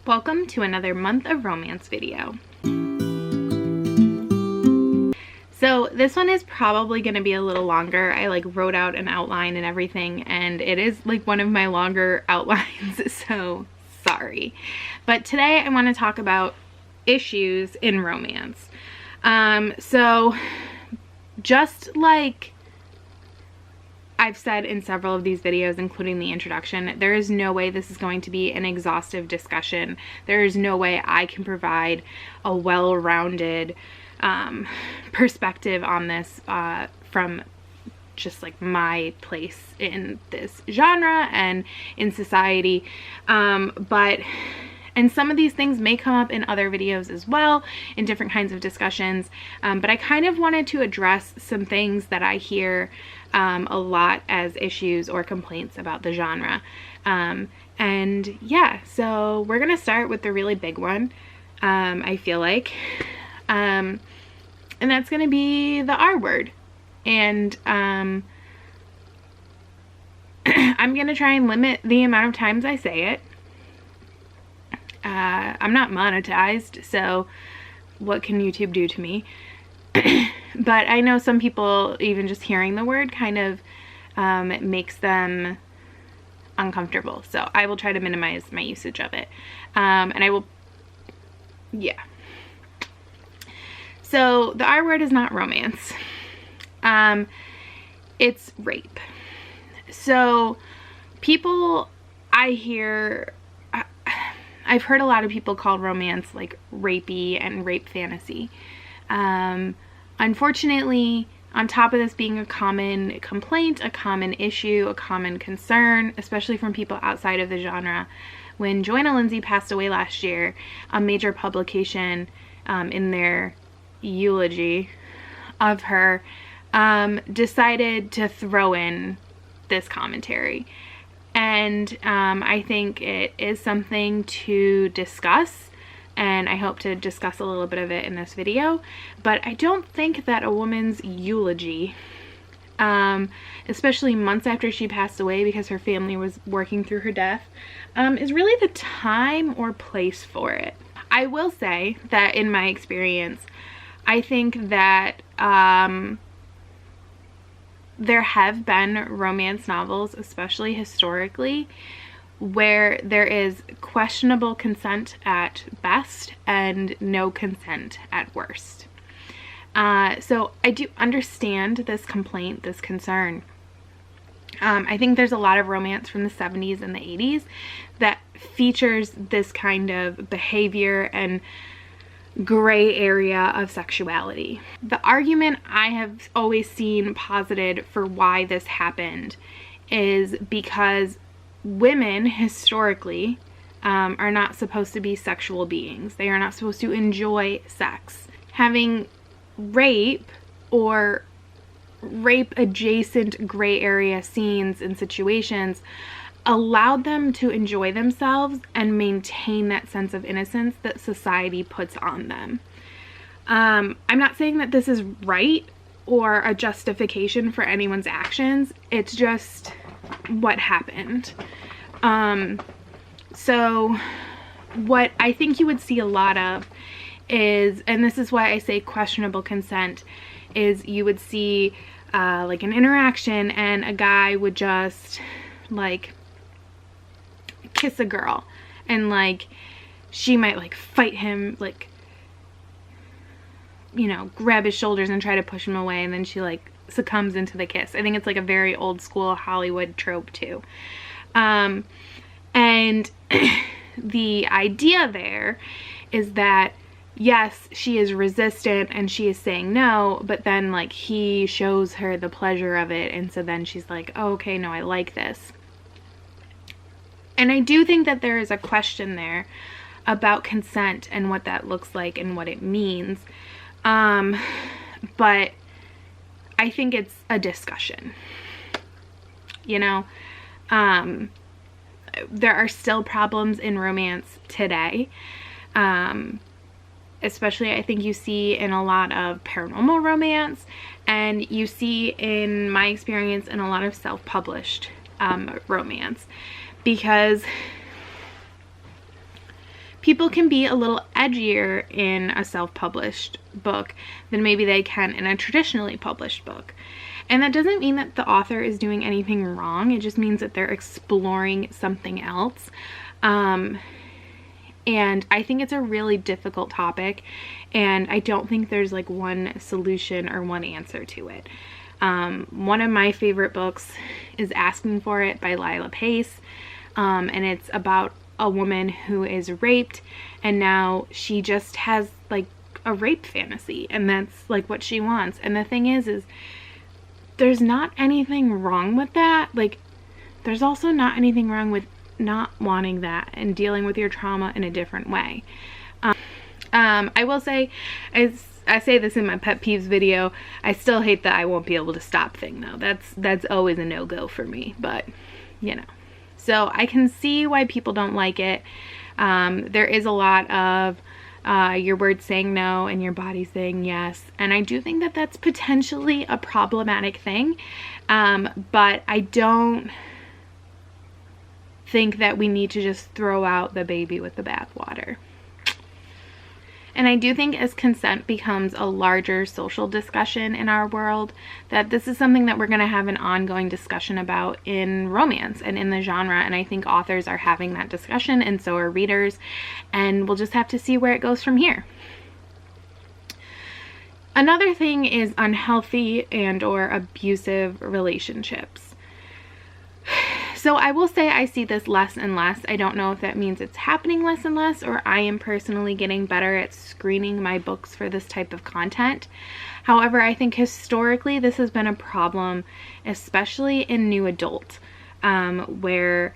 Welcome to another month of romance video. So this one is probably going to be a little longer. I wrote out an outline and everything, and it is one of my longer outlines, so sorry. But today I want to talk about issues in romance. So just like I've said in several of these videos, including the introduction, there is no way this is going to be an exhaustive discussion. There is no way I can provide a well-rounded perspective on this from just my place in this genre and in society. And some of these things may come up in other videos as well, in different kinds of discussions. But I kind of wanted to address some things that I hear a lot as issues or complaints about the genre. And yeah, so we're gonna start with the really big one, I feel like. And that's gonna be the R word. And I'm gonna try and limit the amount of times I say it. I'm not monetized, so what can YouTube do to me? But I know some people, even just hearing the word kind of it makes them uncomfortable. So I will try to minimize my usage of it. And I will, yeah. So the R word is not romance. It's rape. So people, I've heard a lot of people call romance rapey and rape fantasy. Unfortunately, on top of this being a common complaint, a common issue, a common concern, especially from people outside of the genre, when Joanna Lindsay passed away last year, a major publication in their eulogy of her decided to throw in this commentary. And I think it is something to discuss, and I hope to discuss a little bit of it in this video. But I don't think that a woman's eulogy, especially months after she passed away because her family was working through her death, is really the time or place for it. I will say that in my experience, I think that there have been romance novels, especially historically, where there is questionable consent at best and no consent at worst. So I do understand this complaint, this concern. I think there's a lot of romance from the 70s and the 80s that features this kind of behavior and gray area of sexuality. The argument I have always seen posited for why this happened is because women historically are not supposed to be sexual beings. They are not supposed to enjoy sex. Having rape or rape adjacent gray area scenes and situations allowed them to enjoy themselves and maintain that sense of innocence that society puts on them. I'm not saying that this is right or a justification for anyone's actions. It's just what happened. So what I think you would see a lot of is, and this is why I say questionable consent, is you would see an interaction and a guy would just kiss a girl, and she might fight him, grab his shoulders and try to push him away, and then she succumbs into the kiss. I think it's a very old school Hollywood trope too. And the idea there is that yes, she is resistant and she is saying no, but then he shows her the pleasure of it, and so then she's like, oh, okay, no, I like this. And I do think that there is a question there about consent and what that looks like and what it means. But I think it's a discussion. There are still problems in romance today. Especially I think you see in a lot of paranormal romance, and you see in my experience in a lot of self-published romance, because people can be a little edgier in a self-published book than maybe they can in a traditionally published book. And that doesn't mean that the author is doing anything wrong. It just means that they're exploring something else. And I think it's a really difficult topic, and I don't think there's like one solution or one answer to it. One of my favorite books is Asking for It by Lila Pace, and it's about a woman who is raped, and now she just has like a rape fantasy, and that's like what she wants. And the thing is there's not anything wrong with that. Like, there's also not anything wrong with not wanting that and dealing with your trauma in a different way. I will say, as I say this in my pet peeves video, I still hate the I won't be able to stop thing though. That's always a no-go for me, but you know. So I can see why people don't like it. There is a lot of your words saying no and your body saying yes, and I do think that that's potentially a problematic thing, but I don't think that we need to just throw out the baby with the bathwater. And I do think as consent becomes a larger social discussion in our world, that this is something that we're going to have an ongoing discussion about in romance and in the genre. And I think authors are having that discussion, and so are readers. And we'll just have to see where it goes from here. Another thing is unhealthy and or abusive relationships. So I will say I see this less and less. I don't know if that means it's happening less and less, or I am personally getting better at screening my books for this type of content. However, I think historically this has been a problem, especially in new adult, where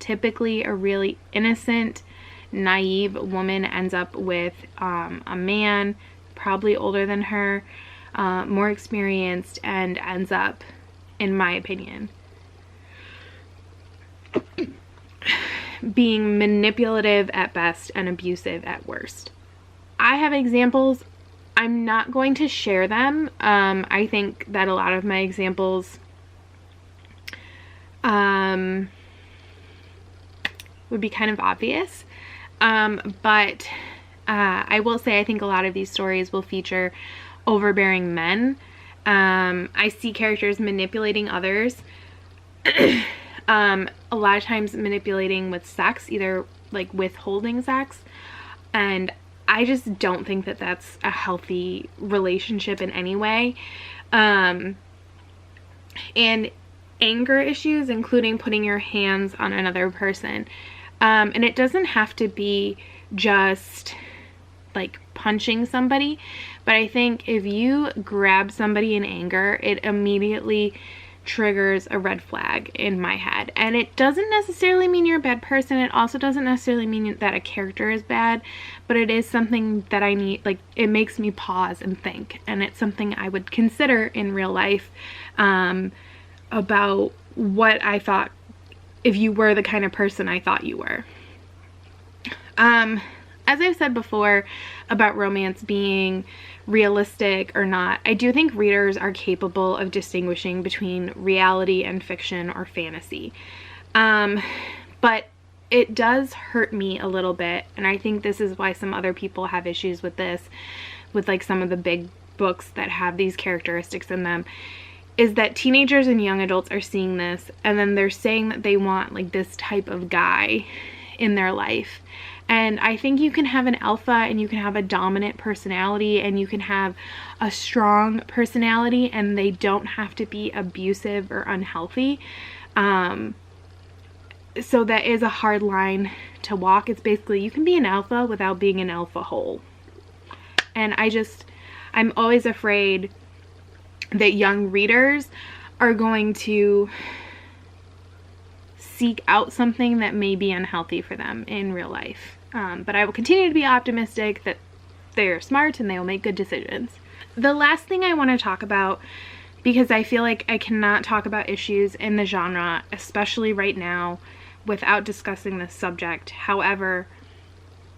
typically a really innocent, naive woman ends up with a man probably older than her, more experienced, and ends up, in my opinion, being manipulative at best and abusive at worst. I have examples. I'm not going to share them. I think that a lot of my examples would be kind of obvious. But I will say I think a lot of these stories will feature overbearing men. I see characters manipulating others, a lot of times manipulating with sex, either like withholding sex, and I just don't think that that's a healthy relationship in any way. And anger issues, including putting your hands on another person, and it doesn't have to be just like punching somebody, but I think if you grab somebody in anger, it immediately triggers a red flag in my head. And it doesn't necessarily mean you're a bad person. It also doesn't necessarily mean that a character is bad, but it is something that I need, like, it makes me pause and think, and it's something I would consider in real life, about what I thought if you were the kind of person I thought you were. As I've said before about romance being realistic or not, I do think readers are capable of distinguishing between reality and fiction or fantasy. But it does hurt me a little bit, and I think this is why some other people have issues with this, with like some of the big books that have these characteristics in them, is that teenagers and young adults are seeing this, and then they're saying that they want like this type of guy in their life. And I think you can have an alpha, and you can have a dominant personality, and you can have a strong personality, and they don't have to be abusive or unhealthy. So that is a hard line to walk. It's basically, you can be an alpha without being an alpha hole. And I'm always afraid that young readers are going to seek out something that may be unhealthy for them in real life. But I will continue to be optimistic that they're smart and they will make good decisions. The last thing I want to talk about, because I feel like I cannot talk about issues in the genre, especially right now, without discussing this subject. However,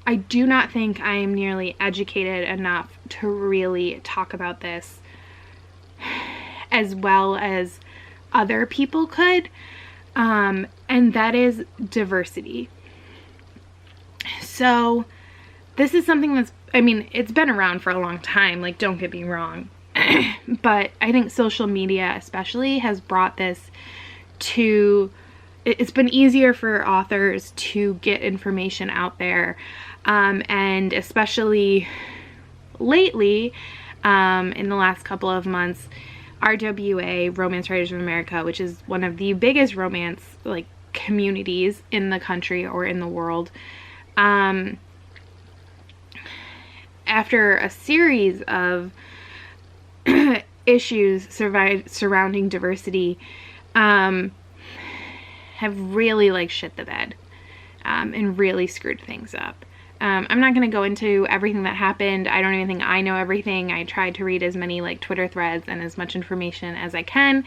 I do not think I am nearly educated enough to really talk about this as well as other people could, and that is diversity. So this is something that's, I mean, it's been around for a long time, like, don't get me wrong. But I think social media especially has brought this to, it's been easier for authors to get information out there. And especially lately, in the last couple of months, RWA, Romance Writers of America, which is one of the biggest romance like communities in the country or in the world, after a series of issues surrounding diversity, have really like shit the bed, and really screwed things up. I'm not going to go into everything that happened. I don't even think I know everything. I tried to read as many like Twitter threads and as much information as I can.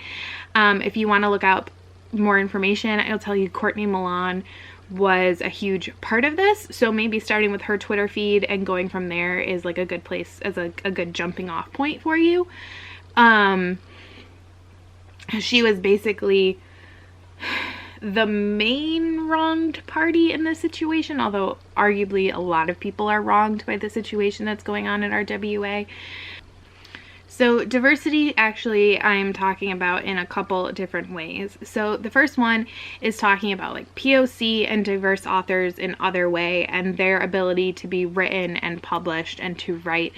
If you want to look up more information, I'll tell you Courtney Milan was a huge part of this. So maybe starting with her Twitter feed and going from there is like a good place as a good jumping off point for you. She was basically the main wronged party in this situation, although arguably a lot of people are wronged by the situation that's going on at RWA. So diversity, actually, I'm talking about in a couple different ways. So the first one is talking about like POC and diverse authors in other way and their ability to be written and published and to write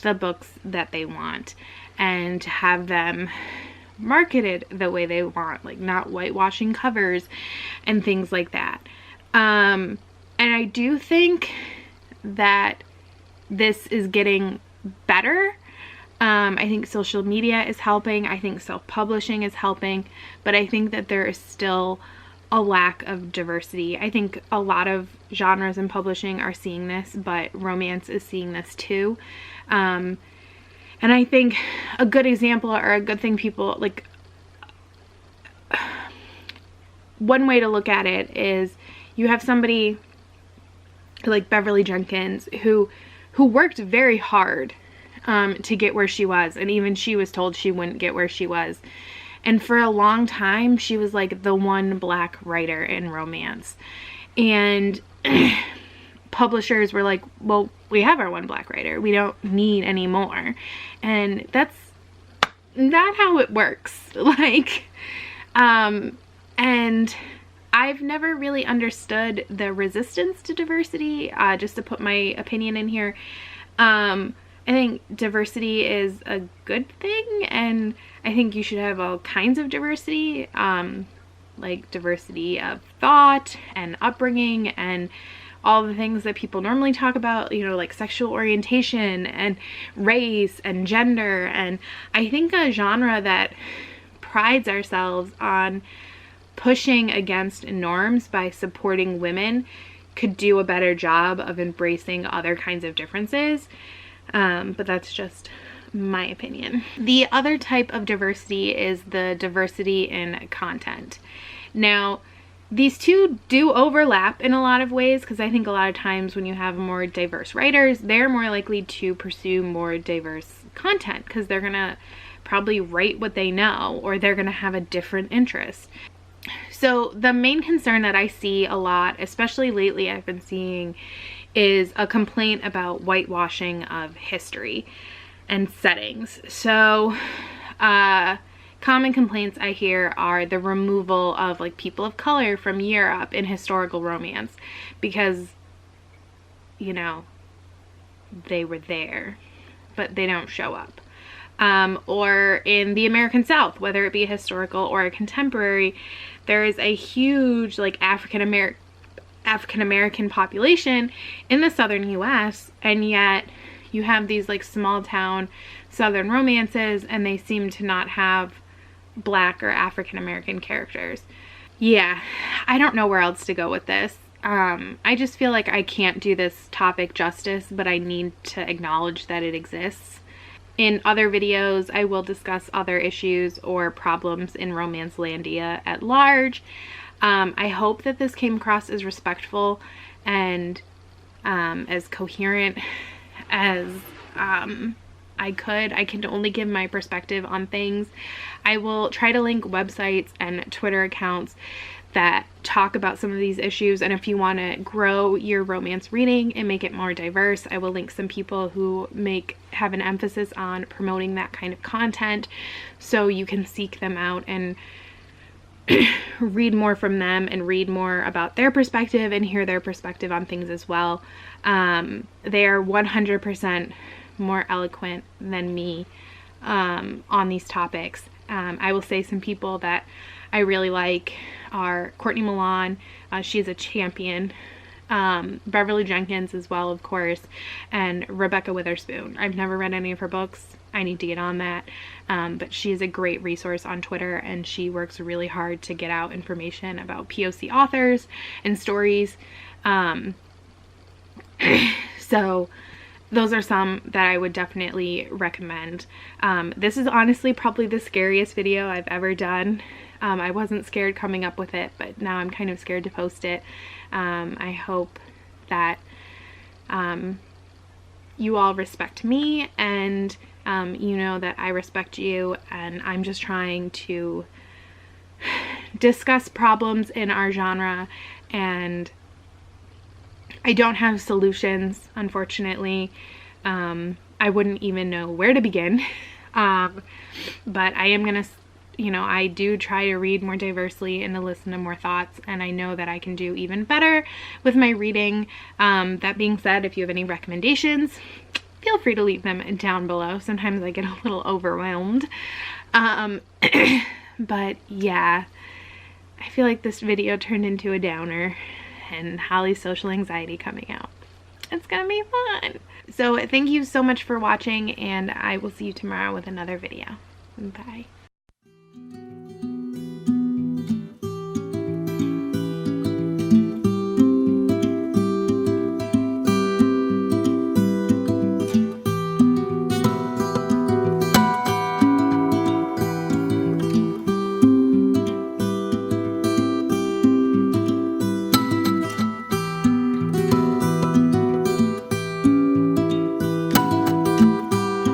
the books that they want and to have them marketed the way they want, like not whitewashing covers and things like that. And I do think that this is getting better. I think social media is helping. I think self-publishing is helping, but I think that there is still a lack of diversity. I think a lot of genres in publishing are seeing this, but romance is seeing this too. And I think a good example or a good thing people like, one way to look at it is you have somebody like Beverly Jenkins who worked very hard to get where she was, and even she was told she wouldn't get where she was. And for a long time, she was like the one black writer in romance. And publishers were like, well, we have our one black writer. We don't need any more. And that's not how it works. Like, and I've never really understood the resistance to diversity, just to put my opinion in here. I think diversity is a good thing, and I think you should have all kinds of diversity, like diversity of thought and upbringing and all the things that people normally talk about, you know, like sexual orientation and race and gender. And I think a genre that prides ourselves on pushing against norms by supporting women could do a better job of embracing other kinds of differences. But that's just my opinion. The other type of diversity is the diversity in content. Now, these two do overlap in a lot of ways, because I think a lot of times when you have more diverse writers, they're more likely to pursue more diverse content because they're gonna probably write what they know, or they're gonna have a different interest. So the main concern that I see a lot, especially lately I've been seeing, is a complaint about whitewashing of history and settings. So common complaints I hear are the removal of like people of color from Europe in historical romance because, you know, they were there but they don't show up. Or in the American South, whether it be a historical or a contemporary, there is a huge like African American population in the southern US, and yet you have these like small town southern romances and they seem to not have black or African American characters. Yeah, I don't know where else to go with this. I just feel like I can't do this topic justice, but I need to acknowledge that it exists. In other videos, I will discuss other issues or problems in Romancelandia at large. I hope that this came across as respectful and as coherent as I could. I can only give my perspective on things. I will try to link websites and Twitter accounts that talk about some of these issues. And if you want to grow your romance reading and make it more diverse, I will link some people who have an emphasis on promoting that kind of content, so you can seek them out and read more from them and read more about their perspective and hear their perspective on things as well. They are 100% more eloquent than me on these topics. I will say some people that I really like are Courtney Milan. She is a champion. Beverly Jenkins as well, of course, and Rebecca Witherspoon. I've never read any of her books. I need to get on that. But she is a great resource on Twitter, and she works really hard to get out information about POC authors and stories. So those are some that I would definitely recommend. This is honestly probably the scariest video I've ever done. I wasn't scared coming up with it, but now I'm kind of scared to post it. I hope that you all respect me, and you know that I respect you, and I'm just trying to discuss problems in our genre, and I don't have solutions, unfortunately. I wouldn't even know where to begin. But I am gonna, I do try to read more diversely and to listen to more thoughts, and I know that I can do even better with my reading. That being said, if you have any recommendations, feel free to leave them down below. Sometimes I get a little overwhelmed. But yeah, I feel like this video turned into a downer, and Holly's social anxiety coming out. It's gonna be fun. So thank you so much for watching, and I will see you tomorrow with another video. Bye.